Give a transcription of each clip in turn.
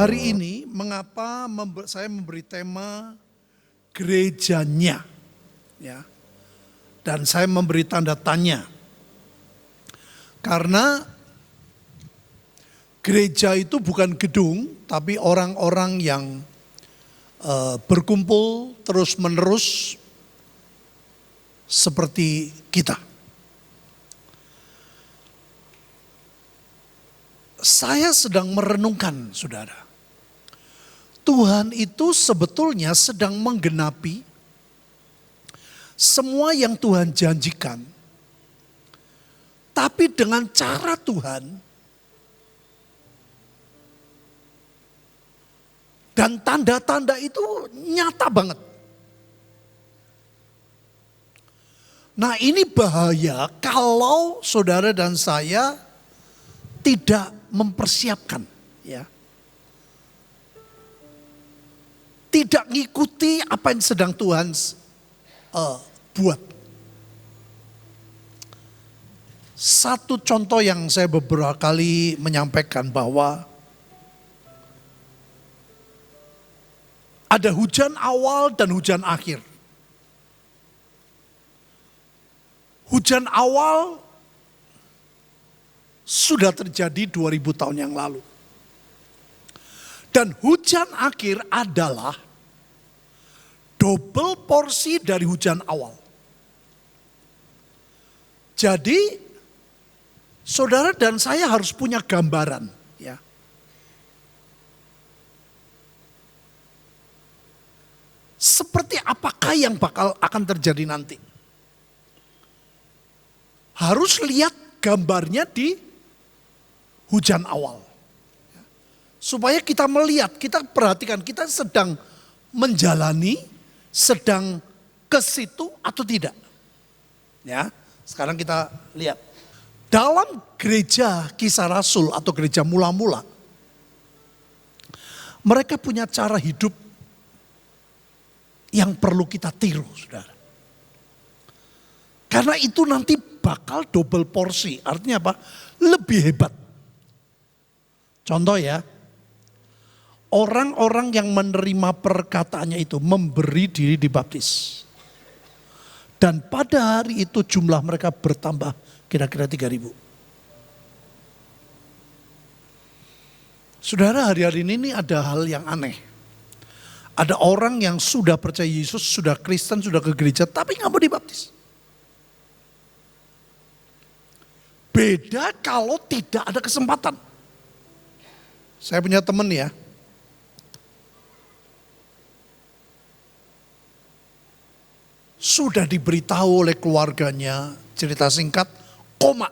Hari ini mengapa saya memberi tema gerejanya, ya, dan saya memberi tanda tanya karena gereja itu bukan gedung, tapi orang-orang yang berkumpul terus-menerus seperti kita. Saya sedang merenungkan, saudara. Tuhan itu sebetulnya sedang menggenapi semua yang Tuhan janjikan. Tapi dengan cara Tuhan dan tanda-tanda itu nyata banget. Nah, ini bahaya kalau saudara dan saya tidak mempersiapkan, ya. Tidak ngikuti apa yang sedang Tuhan buat. Satu contoh yang saya beberapa kali menyampaikan bahwa ada hujan awal dan hujan akhir. Hujan awal sudah terjadi 2000 tahun yang lalu. Dan hujan akhir adalah double porsi dari hujan awal. Jadi saudara dan saya harus punya gambaran, ya. Seperti apakah yang akan terjadi nanti? Harus lihat gambarnya di hujan awal. Supaya kita melihat, kita perhatikan kita sedang menjalani, sedang ke situ atau tidak. Ya, sekarang kita lihat. Dalam gereja Kisah Rasul atau gereja mula-mula, mereka punya cara hidup yang perlu kita tiru, saudara. Karena itu nanti bakal double porsi, artinya apa? Lebih hebat. Contoh ya, orang-orang yang menerima perkataannya itu memberi diri dibaptis. Dan pada hari itu jumlah mereka bertambah kira-kira 3.000. Saudara, hari-hari ini ada hal yang aneh. Ada orang yang sudah percaya Yesus, sudah Kristen, sudah ke gereja, tapi gak mau dibaptis. Beda kalau tidak ada kesempatan. Saya punya teman ya. Sudah diberitahu oleh keluarganya, cerita singkat, koma.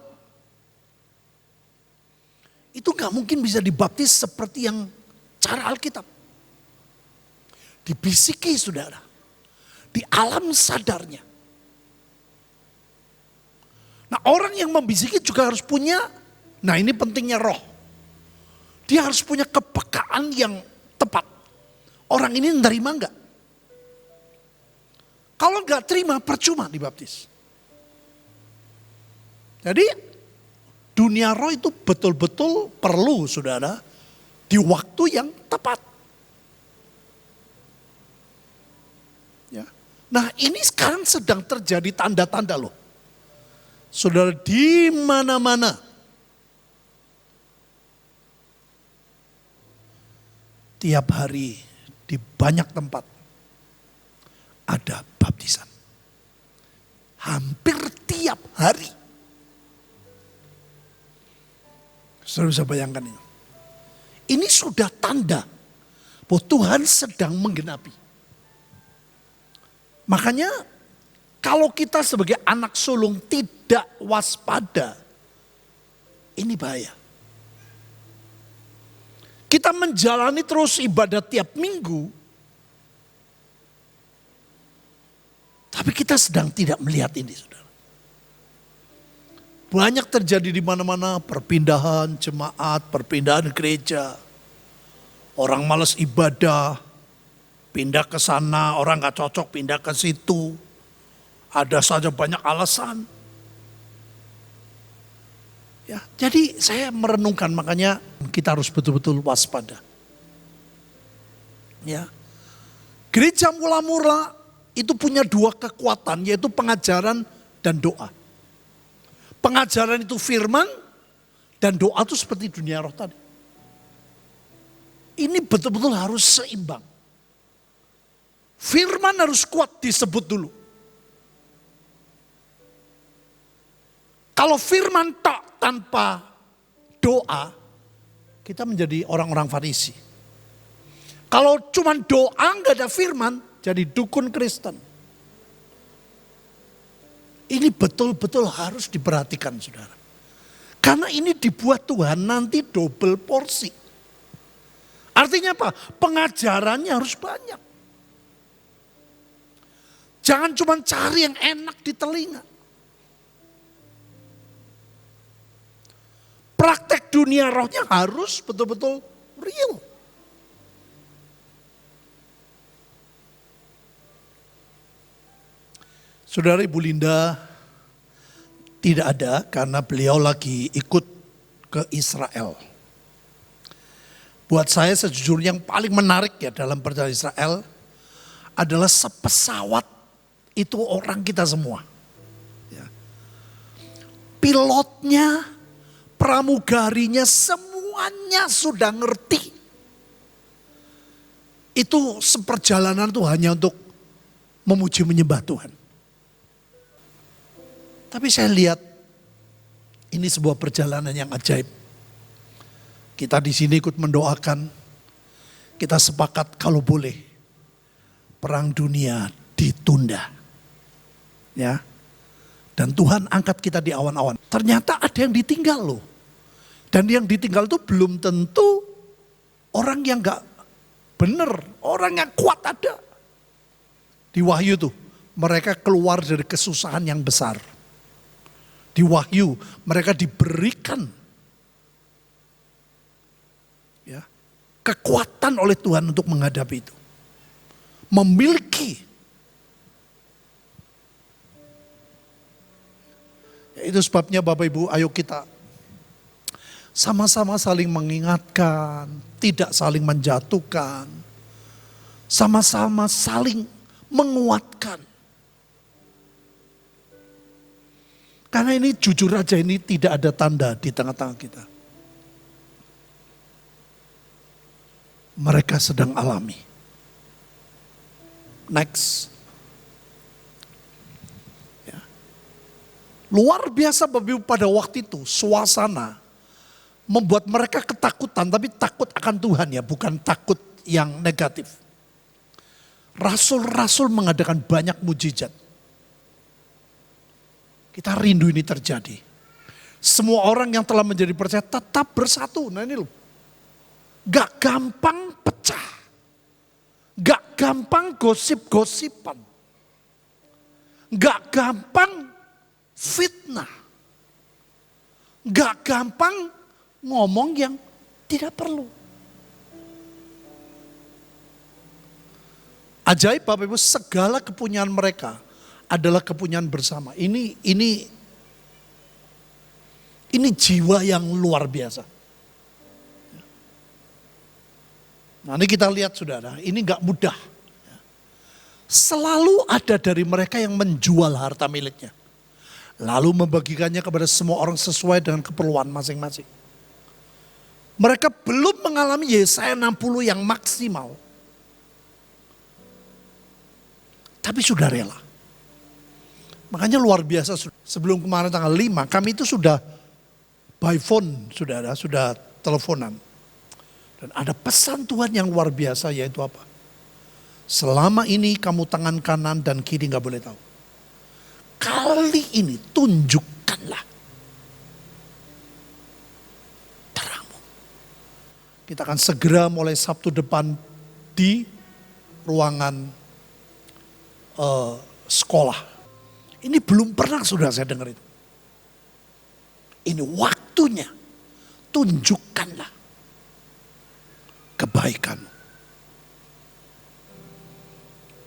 Itu gak mungkin bisa dibaptis seperti yang cara Alkitab. Dibisiki, saudara. Di alam sadarnya. Nah, orang yang membisiki juga harus punya, nah ini pentingnya roh. Dia harus punya kepekaan yang tepat. Orang ini menerima enggak? Kalau enggak terima, percuma dibaptis. Jadi dunia roh itu betul-betul perlu, saudara, di waktu yang tepat. Ya. Nah, ini sekarang sedang terjadi tanda-tanda loh. Saudara, di mana-mana tiap hari di banyak tempat ada baptisan. Hampir tiap hari. Saudara bisa bayangkan ini. Ini sudah tanda bahwa Tuhan sedang menggenapi. Makanya kalau kita sebagai anak sulung tidak waspada, ini bahaya. Kita menjalani terus ibadat tiap minggu, tapi kita sedang tidak melihat ini, saudara. Banyak terjadi di mana-mana, perpindahan jemaat, perpindahan gereja. Orang malas ibadah, pindah ke sana, orang gak cocok pindah ke situ. Ada saja banyak alasan. Ya, jadi saya merenungkan, makanya kita harus betul-betul waspada. Ya. Gereja mula-mula itu punya dua kekuatan, yaitu pengajaran dan doa. Pengajaran itu firman, dan doa itu seperti dunia roh tadi. Ini betul-betul harus seimbang. Firman harus kuat disebut dulu. Kalau firman tak tanpa doa, kita menjadi orang-orang Farisi. Kalau cuma doa nggak ada firman, jadi dukun Kristen. Ini betul-betul harus diperhatikan, saudara. Karena ini dibuat Tuhan nanti double porsi. Artinya apa? Pengajarannya harus banyak. Jangan cuma cari yang enak di telinga. Praktek dunia rohnya harus betul-betul real. Saudara Ibu Linda tidak ada karena beliau lagi ikut ke Israel. Buat saya sejujurnya yang paling menarik ya dalam perjalanan Israel adalah sepesawat itu orang kita semua. Ya. Pilotnya, pramugarinya semuanya sudah ngerti. Itu seperjalanan tuh hanya untuk memuji menyembah Tuhan. Tapi saya lihat ini sebuah perjalanan yang ajaib. Kita di sini ikut mendoakan. Kita sepakat kalau boleh perang dunia ditunda. Ya. Dan Tuhan angkat kita di awan-awan. Ternyata ada yang ditinggal loh. Dan yang ditinggal itu belum tentu orang yang gak benar, orang yang kuat ada. Di Wahyu tuh mereka keluar dari kesusahan yang besar. Di Wahyu mereka diberikan ya, kekuatan oleh Tuhan untuk menghadapi itu. Memiliki. Ya, itu sebabnya Bapak Ibu ayo kita sama-sama saling mengingatkan, tidak saling menjatuhkan. Sama-sama saling menguatkan. Karena ini jujur aja ini tidak ada tanda di tengah-tengah kita. Mereka sedang alami. Next. Ya. Luar biasa pada waktu itu suasana membuat mereka ketakutan. Tapi takut akan Tuhan ya, bukan takut yang negatif. Rasul-rasul mengadakan banyak mujizat. Kita rindu ini terjadi. Semua orang yang telah menjadi percaya tetap bersatu. Nah ini loh. Gak gampang pecah. Gak gampang gosip-gosipan. Gak gampang fitnah. Gak gampang ngomong yang tidak perlu. Ajaib Bapak Ibu, segala kepunyaan mereka adalah kepunyaan bersama. Ini jiwa yang luar biasa. Nah ini kita lihat saudara, ini gak mudah. Selalu ada dari mereka yang menjual harta miliknya. Lalu membagikannya kepada semua orang sesuai dengan keperluan masing-masing. Mereka belum mengalami Yesaya 60 yang maksimal. Tapi sudah rela. Makanya luar biasa, sebelum kemarin tanggal 5, kami itu sudah by phone, sudah teleponan. Dan ada pesan Tuhan yang luar biasa, yaitu apa? Selama ini kamu tangan kanan dan kiri gak boleh tahu. Kali ini tunjukkanlah terangmu. Kita akan segera mulai Sabtu depan di ruangan sekolah. Ini belum pernah sudah saya dengar itu. Ini waktunya. Tunjukkanlah kebaikanmu.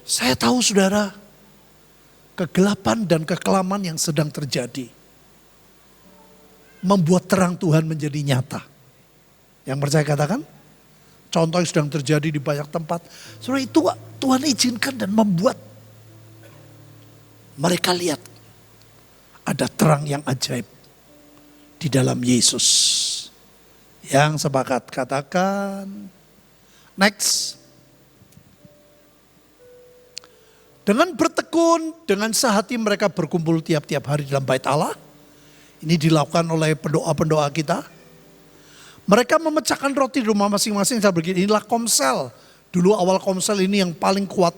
Saya tahu saudara, kegelapan dan kekelaman yang sedang terjadi membuat terang Tuhan menjadi nyata. Yang percaya katakan, contoh yang sedang terjadi di banyak tempat. Saudara, itu Tuhan izinkan dan membuat mereka lihat ada terang yang ajaib di dalam Yesus. Yang sepakat katakan, next. Dengan bertekun, dengan sehati mereka berkumpul tiap-tiap hari dalam bait Allah. Ini dilakukan oleh pendoa-pendoa kita. Mereka memecahkan roti di rumah masing-masing. Saya begini, inilah komsel. Dulu awal komsel ini yang paling kuat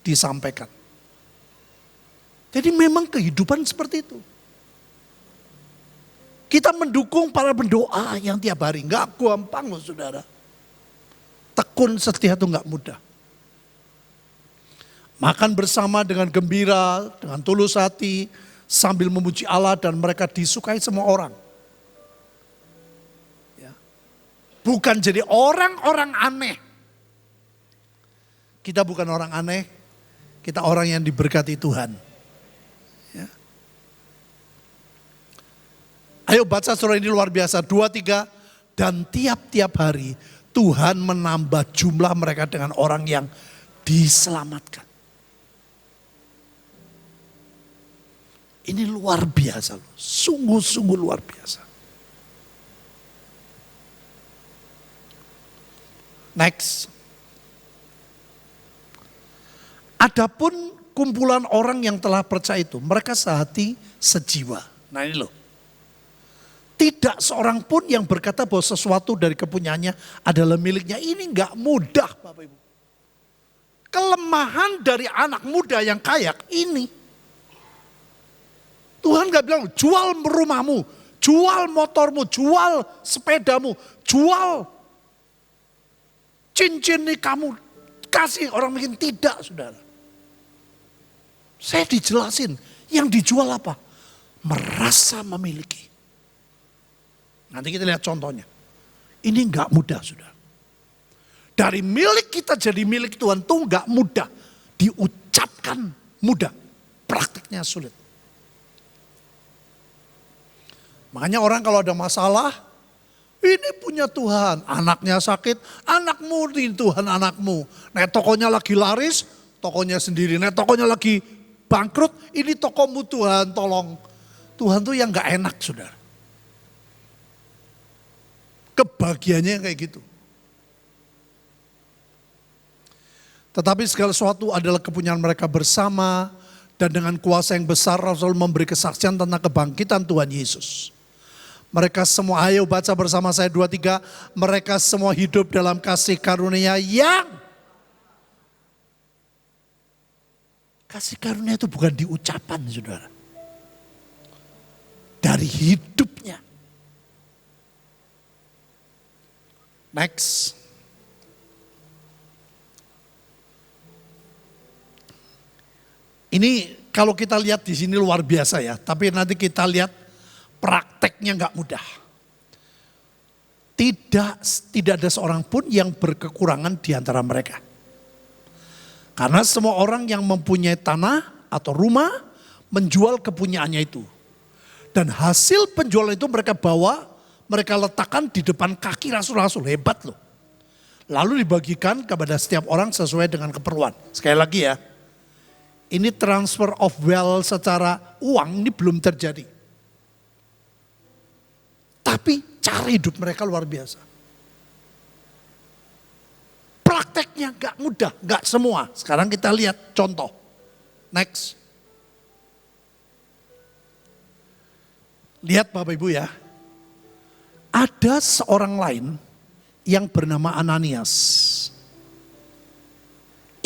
disampaikan. Jadi memang kehidupan seperti itu. Kita mendukung para pendoa yang tiap hari. Enggak gampang loh saudara. Tekun setia itu enggak mudah. Makan bersama dengan gembira, dengan tulus hati, sambil memuji Allah dan mereka disukai semua orang. Ya. Bukan jadi orang-orang aneh. Kita bukan orang aneh, kita orang yang diberkati Tuhan. Ya. Ayo baca surah ini luar biasa, 2-3. Dan tiap-tiap hari Tuhan menambah jumlah mereka dengan orang yang diselamatkan. Ini luar biasa loh, sungguh-sungguh luar biasa. Next. Adapun kumpulan orang yang telah percaya itu, mereka sehati sejiwa. Nah ini loh. Tidak seorang pun yang berkata bahwa sesuatu dari kepunyaannya adalah miliknya. Ini enggak mudah Bapak Ibu. Kelemahan dari anak muda yang kaya ini. Tuhan gak bilang jual rumahmu, jual motormu, jual sepedamu, jual cincin ini kamu kasih orang miskin. Tidak saudara. Saya dijelasin yang dijual apa? Merasa memiliki. Nanti kita lihat contohnya. Ini gak mudah saudara. Dari milik kita jadi milik Tuhan itu gak mudah. Diucapkan mudah, praktiknya sulit. Makanya orang kalau ada masalah, ini punya Tuhan, anaknya sakit, anakmu ini Tuhan anakmu. Nek tokonya lagi laris, tokonya sendiri. Nek tokonya lagi bangkrut, ini tokomu Tuhan tolong. Tuhan tuh yang gak enak saudara. Kebahagiaannya kayak gitu. Tetapi segala sesuatu adalah kepunyaan mereka bersama. Dan dengan kuasa yang besar Rasul memberi kesaksian tentang kebangkitan Tuhan Yesus. Mereka semua, ayo baca bersama saya 2-3. Mereka semua hidup dalam kasih karunia yang. Kasih karunia itu bukan di ucapan saudara. Dari hidupnya. Next. Ini kalau kita lihat di sini luar biasa ya. Tapi nanti kita lihat prakteknya nggak mudah. Tidak ada seorang pun yang berkekurangan di antara mereka. Karena semua orang yang mempunyai tanah atau rumah menjual kepunyaannya itu. Dan hasil penjualan itu mereka bawa, mereka letakkan di depan kaki rasul-rasul. Hebat loh. Lalu dibagikan kepada setiap orang sesuai dengan keperluan. Sekali lagi ya. Ini transfer of wealth secara uang ini belum terjadi. Tapi cara hidup mereka luar biasa. Prakteknya gak mudah, gak semua. Sekarang kita lihat contoh. Next. Lihat Bapak Ibu ya. Ada seorang lain yang bernama Ananias.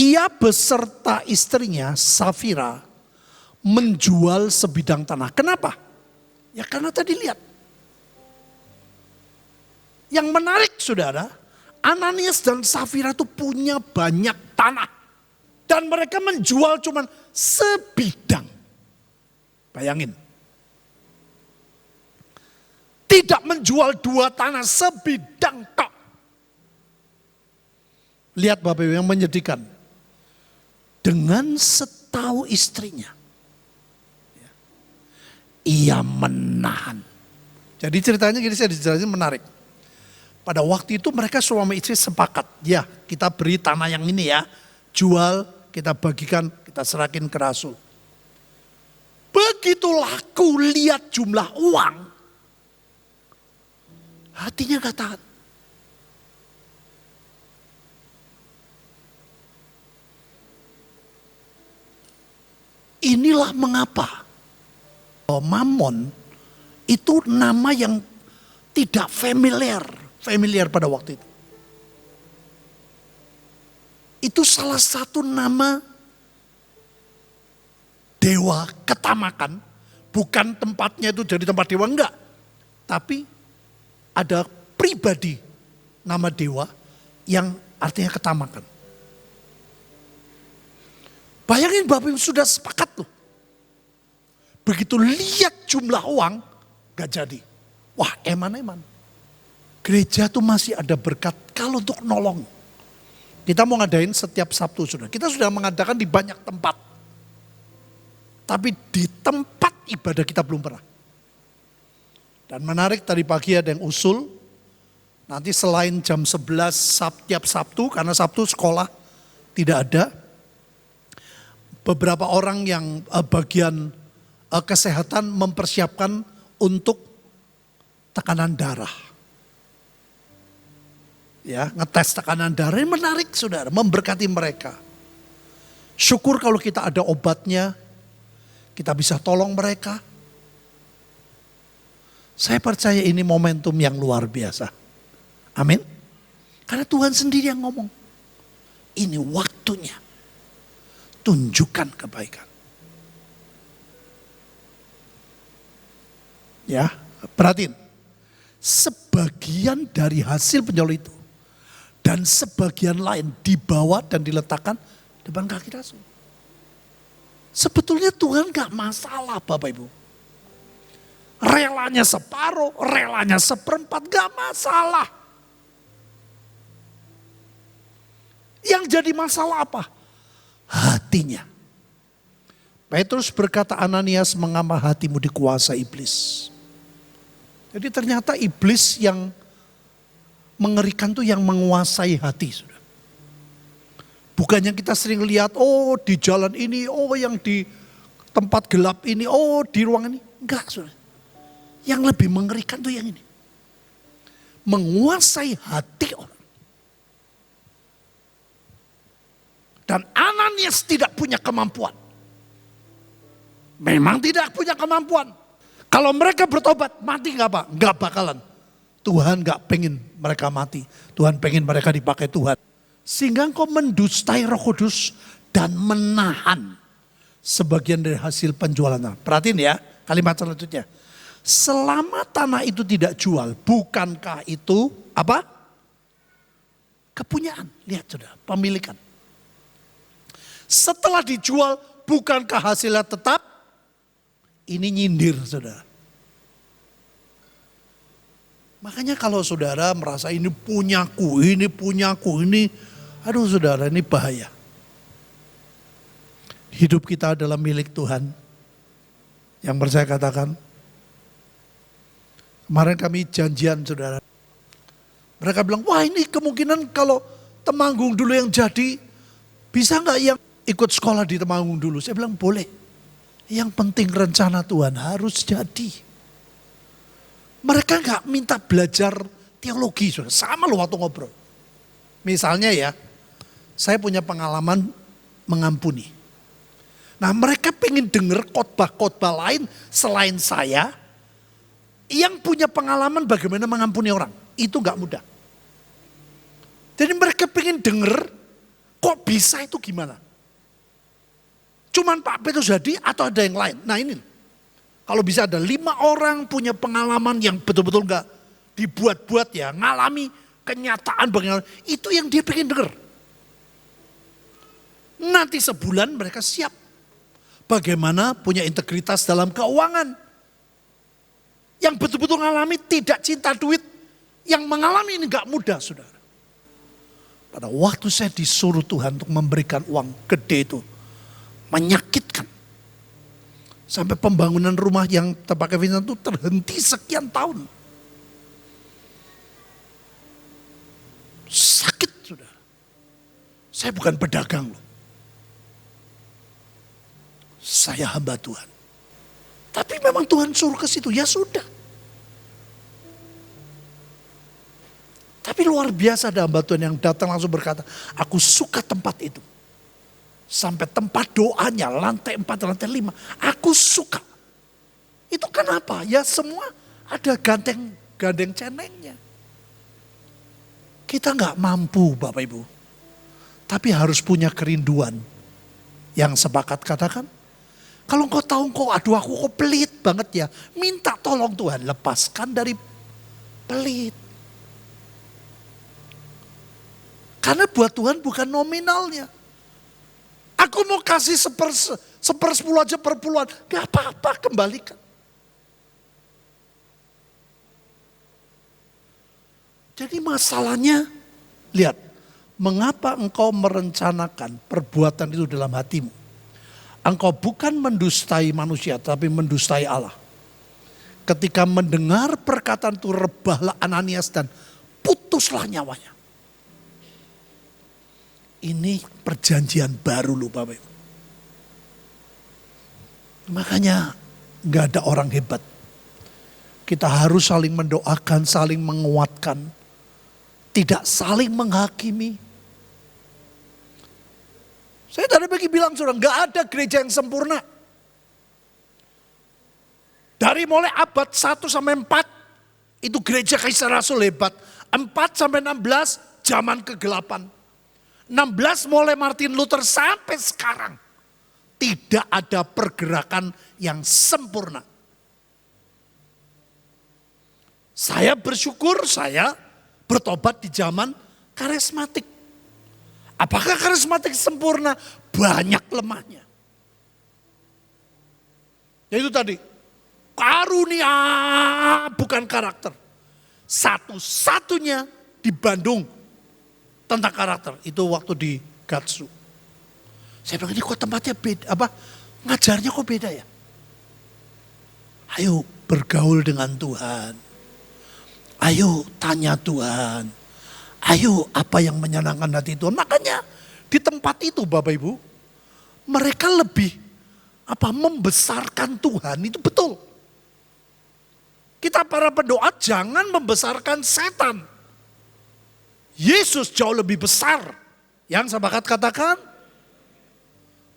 Ia beserta istrinya Safira menjual sebidang tanah. Kenapa? Ya karena tadi lihat. Yang menarik saudara, Ananias dan Safira itu punya banyak tanah. Dan mereka menjual cuma sebidang. Bayangin. Tidak menjual 2 tanah, sebidang tok. Lihat Bapak Ibu yang menyedihkan. Dengan setahu istrinya. Ia menahan. Jadi ceritanya gini, saya dijelasin menarik. Pada waktu itu mereka suami istri sepakat. Ya, kita beri tanah yang ini ya. Jual, kita bagikan, kita serahin ke Rasul. Begitu laku lihat jumlah uang. Hatinya gak tahan. Inilah mengapa Mamon itu nama yang tidak familiar pada waktu itu. Itu salah satu nama dewa ketamakan, bukan tempatnya itu jadi tempat dewa, enggak. Tapi ada pribadi nama dewa yang artinya ketamakan. Bayangin Bapak Ibu sudah sepakat tuh. Begitu lihat jumlah uang, gak jadi. Wah, eman-eman. Gereja tuh masih ada berkat kalau untuk nolong. Kita mau ngadain setiap Sabtu sudah. Kita sudah mengadakan di banyak tempat. Tapi di tempat ibadah kita belum pernah. Dan menarik tadi pagi ada yang usul. Nanti selain jam 11 setiap Sabtu, karena Sabtu sekolah tidak ada. Beberapa orang yang bagian kesehatan mempersiapkan untuk tekanan darah. Ya, ngetes tekanan darah ini menarik saudara, memberkati mereka. Syukur kalau kita ada obatnya, kita bisa tolong mereka. Saya percaya ini momentum yang luar biasa. Amin. Karena Tuhan sendiri yang ngomong. Ini waktunya. Tunjukkan kebaikan. Ya, perhatiin. Sebagian dari hasil penjual itu dan sebagian lain dibawa dan diletakkan depan kaki Rasul. Sebetulnya Tuhan gak masalah Bapak Ibu. Relanya separuh, relanya seperempat, gak masalah. Yang jadi masalah apa? Hatinya. Petrus berkata, Ananias, mengapa hatimu dikuasai iblis? Jadi ternyata iblis yang mengerikan tuh yang menguasai hati. Sudah. Bukan yang kita sering lihat, oh di jalan ini, oh yang di tempat gelap ini, oh di ruang ini. Enggak, sudah. Yang lebih mengerikan tuh yang ini. Menguasai hati orang. Dan Ananias tidak punya kemampuan. Memang tidak punya kemampuan. Kalau mereka bertobat, mati gak Pak? Gak bakalan. Tuhan gak pengen mereka mati. Tuhan pengen mereka dipakai Tuhan. Sehingga engkau mendustai Roh Kudus dan menahan sebagian dari hasil penjualan. Perhatiin ya kalimat selanjutnya. Selama tanah itu tidak jual, bukankah itu apa? Kepunyaan. Lihat sudah, pemilikan. Setelah dijual, bukankah hasilnya tetap? Ini nyindir saudara. Makanya kalau saudara merasa ini punyaku, ini, aduh saudara ini bahaya. Hidup kita adalah milik Tuhan. Yang percaya katakan. Kemarin kami janjian saudara. Mereka bilang, wah ini kemungkinan kalau Temanggung dulu yang jadi, bisa gak yang ikut sekolah di Temanggung dulu? Saya bilang boleh. Yang penting rencana Tuhan harus jadi. Mereka gak minta belajar teologi. Sama loh waktu ngobrol. Misalnya ya, saya punya pengalaman mengampuni. Nah mereka pengen denger khotbah-khotbah lain selain saya. Yang punya pengalaman bagaimana mengampuni orang. Itu gak mudah. Jadi mereka pengen denger kok bisa itu gimana. Cuman Pak Petrus jadi atau ada yang lain. Nah ini. Kalau bisa ada 5 orang punya pengalaman yang betul-betul gak dibuat-buat ya. Ngalami kenyataan bagaimana. Itu yang dia pengen denger. Nanti sebulan mereka siap. Bagaimana punya integritas dalam keuangan. Yang betul-betul ngalami tidak cinta duit. Yang mengalami ini gak mudah saudara. Pada waktu saya disuruh Tuhan untuk memberikan uang gede itu. Menyakitkan. Sampai pembangunan rumah yang terpakai Vincent itu terhenti sekian tahun. saudara. Saya bukan pedagang loh. Saya hamba Tuhan. Tapi memang Tuhan suruh ke situ, ya sudah. Tapi luar biasa ada hamba Tuhan yang datang langsung berkata, aku suka tempat itu. Sampai tempat doanya, lantai 4, lantai 5. Aku suka. Itu kenapa? Ya semua ada gandeng cenengnya. Kita nggak mampu Bapak Ibu. Tapi harus punya kerinduan. Yang sepakat katakan, kalau engkau tahu aduh aku kok pelit banget ya. Minta tolong Tuhan, lepaskan dari pelit. Karena buat Tuhan bukan nominalnya. Aku mau kasih sepersepuluh aja per puluhan. Gak apa-apa, kembalikan. Jadi masalahnya, lihat. Mengapa engkau merencanakan perbuatan itu dalam hatimu? Engkau bukan mendustai manusia, tapi mendustai Allah. Ketika mendengar perkataan itu, rebahlah Ananias dan putuslah nyawanya. Ini perjanjian baru loh Bapak Ibu. Makanya gak ada orang hebat. Kita harus saling mendoakan, saling menguatkan. Tidak saling menghakimi. Saya tadi bagi bilang saudara, gak ada gereja yang sempurna. Dari mulai abad 1 sampai 4, itu gereja Kaisar Rasul hebat. 4 sampai 16, zaman kegelapan. 16 mulai Martin Luther sampai sekarang. Tidak ada pergerakan yang sempurna. Saya bersyukur saya bertobat di zaman karismatik. Apakah karismatik sempurna? Banyak lemahnya. Ya itu tadi. Karunia bukan karakter. Satu-satunya di Bandung tentang karakter. Itu waktu di Gatsu. Saya bilang ini kok tempatnya beda. Ngajarnya kok beda ya? Ayo bergaul dengan Tuhan. Ayo tanya Tuhan. Ayo apa yang menyenangkan hati Tuhan. Makanya di tempat itu Bapak Ibu. Mereka lebih membesarkan Tuhan. Itu betul. Kita para pendoa jangan membesarkan setan. Yesus jauh lebih besar. Yang saya bakat katakan.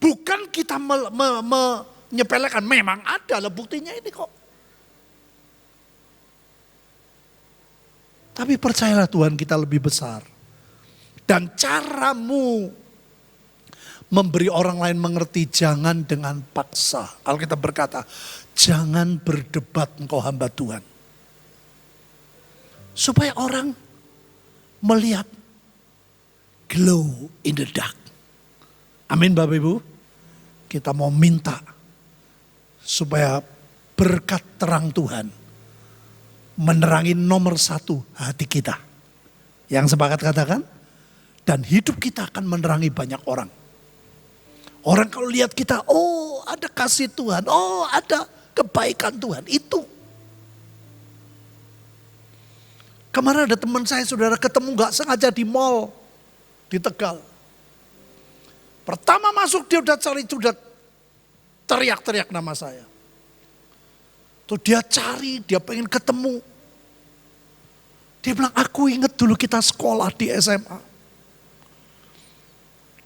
Bukan kita menyepelekan. Memang ada lah buktinya ini kok. Tapi percayalah Tuhan kita lebih besar. Dan caramu memberi orang lain mengerti jangan dengan paksa. Alkitab berkata, jangan berdebat engkau hamba Tuhan. Supaya orang melihat glow in the dark. Amin Bapak Ibu. Kita mau minta supaya berkat terang Tuhan menerangi nomor 1 hati kita. Yang sepakat katakan. Dan hidup kita akan menerangi banyak orang. Orang kalau lihat kita, oh ada kasih Tuhan. Oh ada kebaikan Tuhan. Itu. Kemarin ada teman saya saudara ketemu gak sengaja di mall. Di Tegal. Pertama masuk dia udah teriak-teriak nama saya. Tuh dia cari, dia pengen ketemu. Dia bilang, aku ingat dulu kita sekolah di SMA.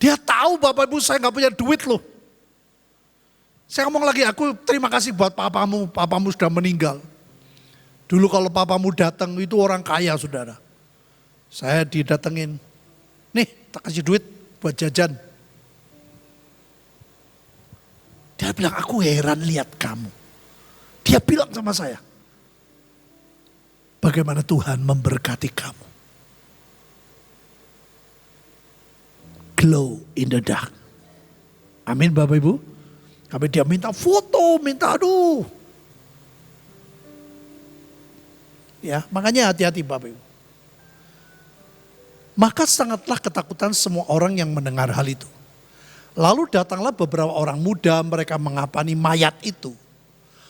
Dia tahu Bapak Ibu saya gak punya duit loh. Saya ngomong lagi, aku terima kasih buat papamu sudah meninggal. Dulu kalau papamu datang itu orang kaya saudara. Saya didatengin, nih tak kasih duit buat jajan. Dia bilang, aku heran lihat kamu. Dia bilang sama saya, bagaimana Tuhan memberkati kamu. Glow in the dark. Amin Bapak Ibu. Tapi dia minta foto, minta aduh. Ya, makanya hati-hati Bapak Ibu. Maka sangatlah ketakutan semua orang yang mendengar hal itu. Lalu datanglah beberapa orang muda, mereka mengapani mayat itu.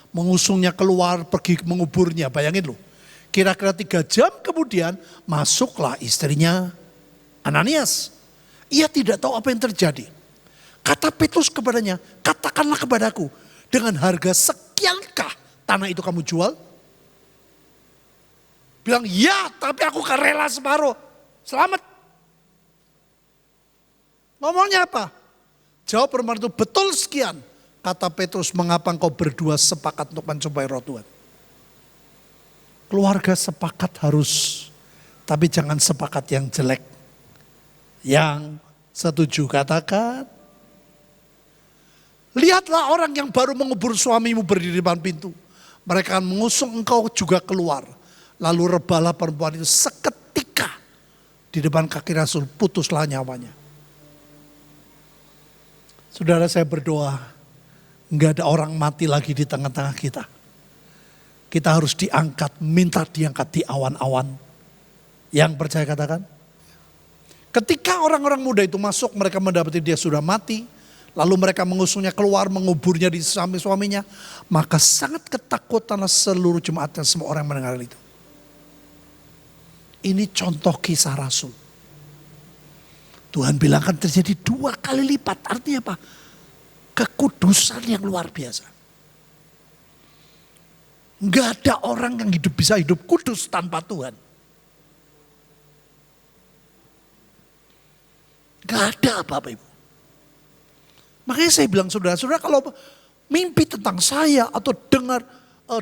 Mengusungnya keluar, pergi menguburnya. Bayangin loh. Kira-kira 3 jam kemudian masuklah istrinya Ananias, ia tidak tahu apa yang terjadi. Kata Petrus kepadanya, katakanlah kepadaku, dengan harga sekiankah tanah itu kamu jual? Bilang, ya tapi aku kan rela separuh. Selamat. Ngomongnya apa? Jawab perempuan itu, betul sekian. Kata Petrus, mengapa engkau berdua sepakat untuk mencobai roh Tuhan? Keluarga sepakat harus, tapi jangan sepakat yang jelek. Yang setuju katakan. Lihatlah orang yang baru mengubur suamimu berdiri di depan pintu. Mereka akan mengusung engkau juga keluar. Lalu rebalah perempuan itu seketika di depan kaki Rasul, putuslah nyawanya. Saudara, saya berdoa, enggak ada orang mati lagi di tengah-tengah kita. Kita harus diangkat, minta diangkat di awan-awan. Yang percaya katakan. Ketika orang-orang muda itu masuk, mereka mendapati dia sudah mati. Lalu mereka mengusungnya keluar, menguburnya di samping suaminya. Maka sangat ketakutanlah seluruh jemaat dan semua orang yang mendengar itu. Ini contoh kisah Rasul. Tuhan bilang akan terjadi 2 kali lipat. Artinya apa? Kekudusan yang luar biasa. Enggak ada orang yang bisa hidup kudus tanpa Tuhan. Enggak ada Bapak Ibu. Makanya saya bilang saudara-saudara, kalau mimpi tentang saya atau dengar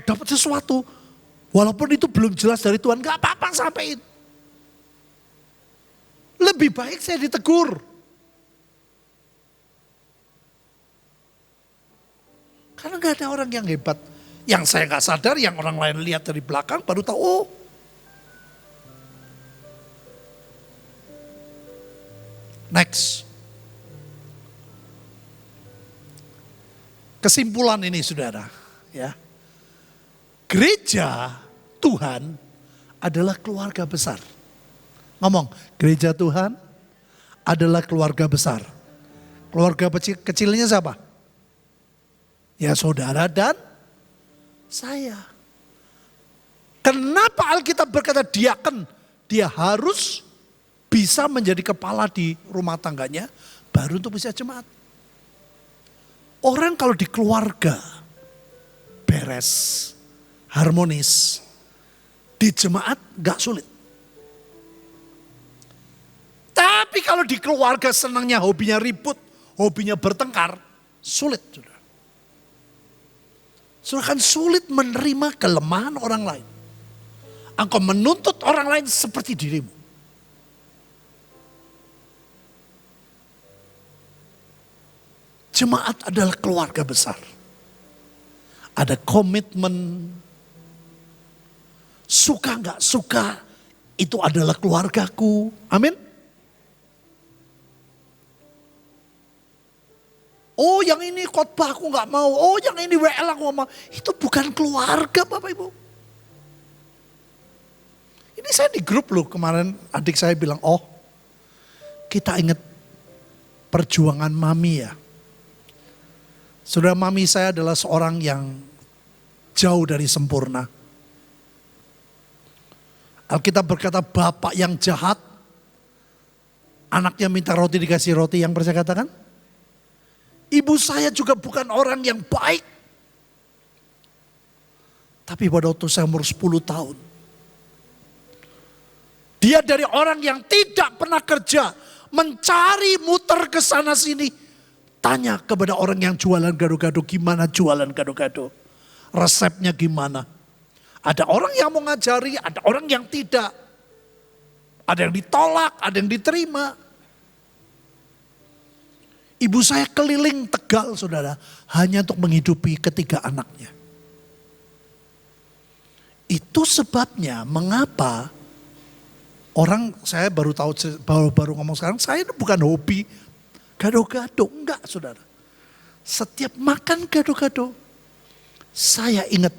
dapat sesuatu, walaupun itu belum jelas dari Tuhan, gak apa-apa sampaikan. Lebih baik saya ditegur. Karena gak ada orang yang hebat. Yang saya gak sadar, yang orang lain lihat dari belakang baru tahu, oh. Next. Kesimpulan ini saudara, ya. Gereja Tuhan adalah keluarga besar. Ngomong, gereja Tuhan adalah keluarga besar. Keluarga kecilnya siapa? Ya saudara dan saya. Kenapa Alkitab berkata diaken? Dia harus bisa menjadi kepala di rumah tangganya, baru untuk bisa jemaat. Orang kalau di keluarga beres, harmonis, di jemaat gak sulit. Tapi kalau di keluarga senangnya hobinya ribut, hobinya bertengkar, sulit. Saudara kan sulit menerima kelemahan orang lain. Engkau menuntut orang lain seperti dirimu. Jemaat adalah keluarga besar. Ada komitmen. Suka gak suka, itu adalah keluargaku. Amin. Oh yang ini khotbah aku gak mau. Oh yang ini WL aku gak mau. Itu bukan keluarga Bapak Ibu. Ini saya di grup loh kemarin, adik saya bilang, oh kita ingat perjuangan mami ya. Saudara, mami saya adalah seorang yang jauh dari sempurna. Alkitab berkata bapak yang jahat, anaknya minta roti dikasih roti, yang percaya katakan. Ibu saya juga bukan orang yang baik. Tapi pada waktu saya umur 10 tahun. Dia dari orang yang tidak pernah kerja, mencari muter ke sana sini. Tanya kepada orang yang jualan gado-gado, gimana jualan gado-gado. Resepnya gimana. Ada orang yang mau ngajari, ada orang yang tidak. Ada yang ditolak, ada yang diterima. Ibu saya keliling Tegal saudara, hanya untuk menghidupi ketiga anaknya. Itu sebabnya mengapa orang, saya baru tahu, baru ngomong sekarang, saya bukan hobi gado-gado, enggak saudara. Setiap makan gado-gado, saya ingat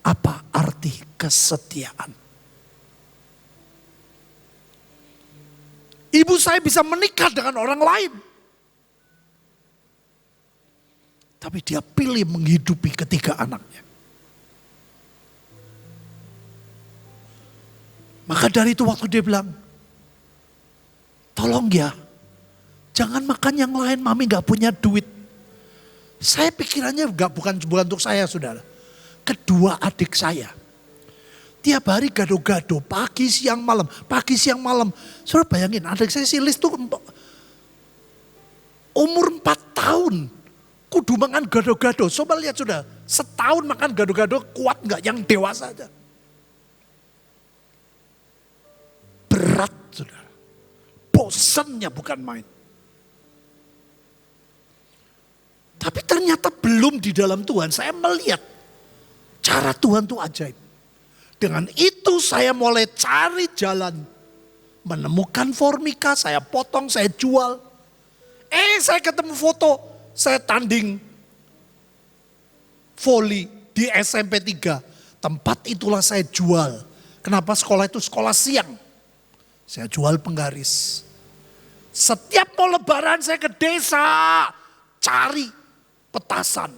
apa arti kesetiaan. Ibu saya bisa menikah dengan orang lain. Tapi dia pilih menghidupi ketiga anaknya. Maka dari itu waktu dia bilang, tolong ya, jangan makan yang lain, mami gak punya duit. Saya pikirannya bukan untuk saya, saudara. Kedua adik saya. Tiap hari gado-gado, pagi siang malam. Saudara bayangin, adik saya si Lis tuh umur 4 tahun. Kudu makan gado-gado. Coba lihat sudah, setahun makan gado-gado kuat nggak yang dewasa aja. Berat saudara. Bosannya bukan main. Tapi ternyata belum di dalam Tuhan. Saya melihat cara Tuhan tuh ajaib. Dengan itu saya mulai cari jalan. Menemukan formika, saya potong, saya jual. Saya ketemu foto, saya tanding voli di SMP 3. Tempat itulah saya jual. Kenapa sekolah itu sekolah siang? Saya jual penggaris. Setiap mau lebaran saya ke desa, cari petasan.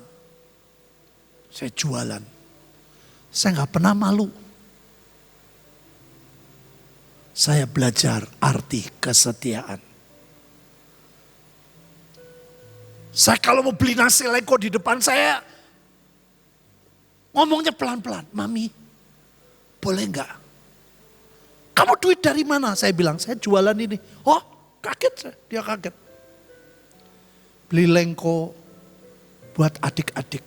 Saya jualan. Saya gak pernah malu. Saya belajar arti kesetiaan. Saya kalau mau beli nasi leko di depan saya, ngomongnya pelan-pelan. Mami, boleh enggak? Kamu duit dari mana? Saya bilang, saya jualan ini. Oh, kaget saya. Dia kaget. Beli lengko buat adik-adik.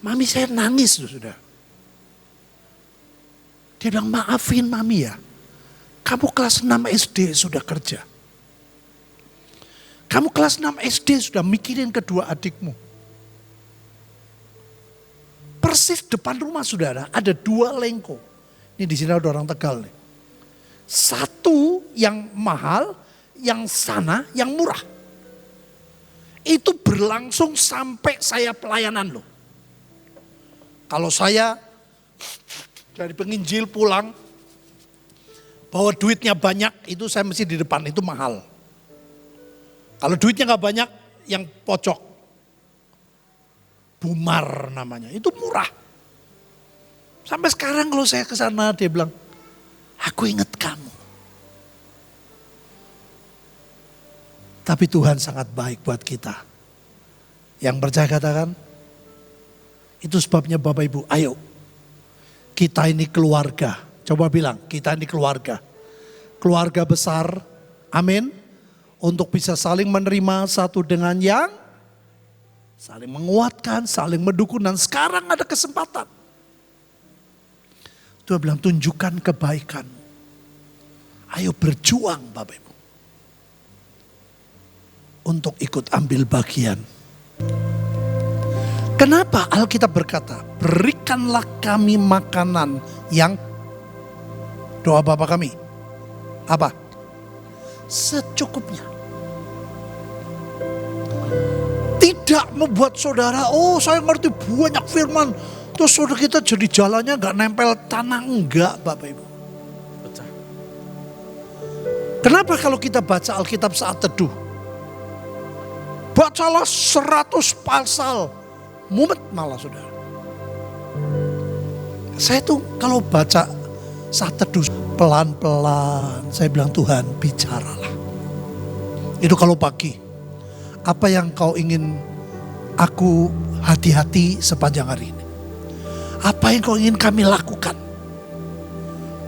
Mami saya nangis sudah. Dia bilang, maafin mami ya. Kamu kelas 6 SD sudah kerja. Kamu kelas 6 SD sudah mikirin kedua adikmu. Persis depan rumah saudara ada 2 lengko. Ini di sini ada orang Tegal nih. Satu yang mahal, yang sana yang murah. Itu berlangsung sampai saya pelayanan loh. Kalau saya dari penginjil pulang, bawa duitnya banyak, itu saya mesti di depan, itu mahal. Kalau duitnya gak banyak, yang pojok. Bumar namanya, itu murah. Sampai sekarang kalau saya ke sana dia bilang, aku ingat kamu. Tapi Tuhan sangat baik buat kita. Yang percaya katakan, itu sebabnya Bapak Ibu, ayo. Kita ini keluarga. Coba bilang, kita ini keluarga. Keluarga besar, amin. Untuk bisa saling menerima satu dengan yang saling menguatkan, saling mendukung. Dan sekarang ada kesempatan. Tuhan bilang, tunjukkan kebaikan. Ayo berjuang Bapak Ibu. Untuk ikut ambil bagian. Kenapa Alkitab berkata, berikanlah kami makanan yang, doa Bapa kami, apa? Secukupnya. Tidak membuat saudara, oh saya ngerti banyak firman, terus saudara kita jadi jalannya gak nempel tanah, enggak Bapak Ibu. Kenapa kalau kita baca Alkitab saat teduh? Bacalah 100 pasal. Mumet malah saudara. Saya tuh kalau baca saat teduh pelan-pelan. Saya bilang Tuhan bicaralah. Itu kalau pagi. Apa yang kau ingin aku hati-hati sepanjang hari ini. Apa yang kau ingin kami lakukan.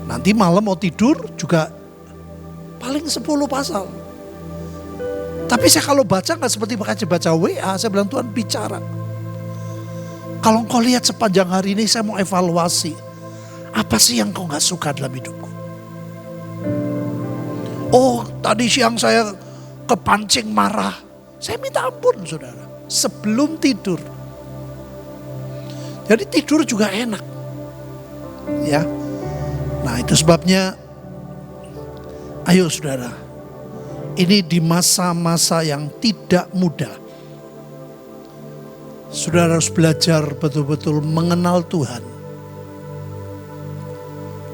Nanti malam mau tidur juga paling 10 pasal. Tapi saya kalau baca gak seperti baca WA. Saya bilang Tuhan bicara. Kalau kau lihat sepanjang hari ini saya mau evaluasi. Apa sih yang kau gak suka dalam hidupku? Oh tadi siang saya kepancing marah. Saya minta ampun saudara. Sebelum tidur. Jadi tidur juga enak. Ya. Nah itu sebabnya. Ayo saudara. Ini di masa-masa yang tidak mudah. Saudara harus belajar betul-betul mengenal Tuhan.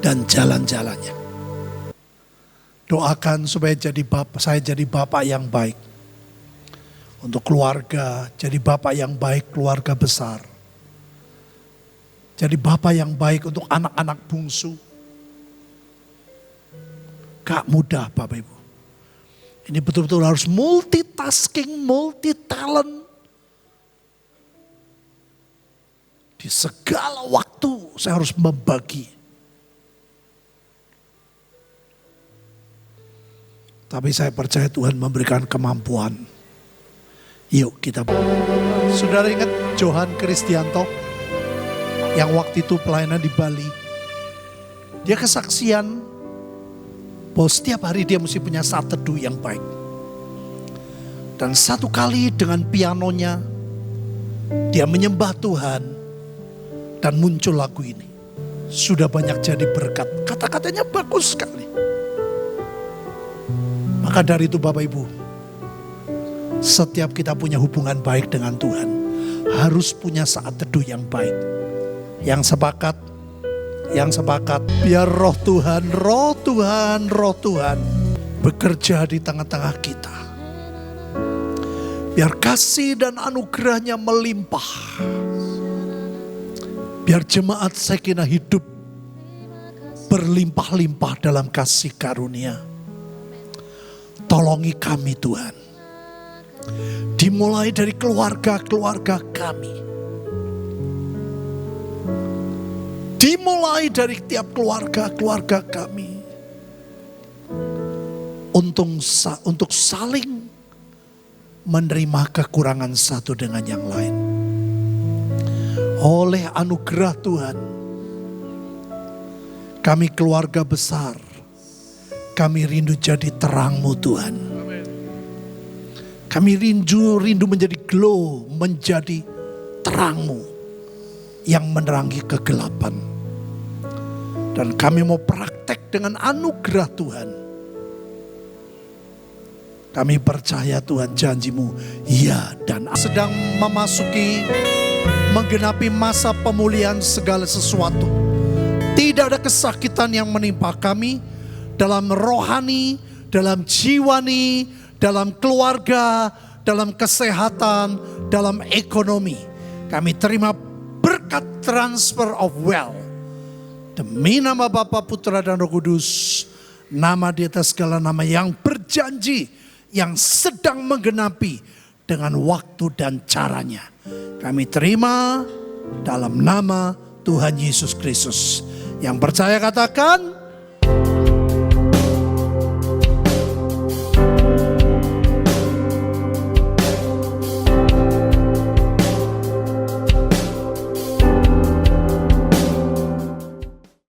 Dan jalan-jalannya. Doakan supaya saya jadi bapak yang baik. Untuk keluarga, jadi bapak yang baik keluarga besar. Jadi bapak yang baik untuk anak-anak bungsu. Gak mudah Bapak Ibu. Ini betul-betul harus multitasking, multi talent. Di segala waktu saya harus membagi. Tapi saya percaya Tuhan memberikan kemampuan. Yuk kita. Saudara ingat Johan Kristianto yang waktu itu pelayanan di Bali. Dia kesaksian bahwa setiap hari dia mesti punya saat teduh yang baik. Dan satu kali dengan pianonya dia menyembah Tuhan dan muncul lagu ini. Sudah banyak jadi berkat. Kata-katanya bagus sekali. Maka dari itu Bapak Ibu, setiap kita punya hubungan baik dengan Tuhan, harus punya saat teduh yang baik. Yang sepakat, biar roh Tuhan bekerja di tengah-tengah kita. Biar kasih dan anugerahnya melimpah. Biar jemaat Shekinah hidup berlimpah-limpah dalam kasih karunia. Tolongi kami Tuhan. Dimulai dari keluarga-keluarga kami. Dimulai dari tiap keluarga-keluarga kami. Untuk saling menerima kekurangan satu dengan yang lain. Oleh anugerah Tuhan, kami keluarga besar, kami rindu jadi terang-Mu Tuhan. Kami rindu menjadi glow, menjadi terang-Mu yang menerangi kegelapan. Dan kami mau praktek dengan anugerah Tuhan. Kami percaya Tuhan janji-Mu, ya dan sedang menggenapi masa pemulihan segala sesuatu. Tidak ada kesakitan yang menimpa kami dalam rohani, dalam jiwani, dalam keluarga, dalam kesehatan, dalam ekonomi. Kami terima berkat transfer of wealth. Demi nama Bapa, Putra dan Roh Kudus, nama di atas segala nama yang berjanji, yang sedang menggenapi dengan waktu dan caranya. Kami terima dalam nama Tuhan Yesus Kristus. Yang percaya katakan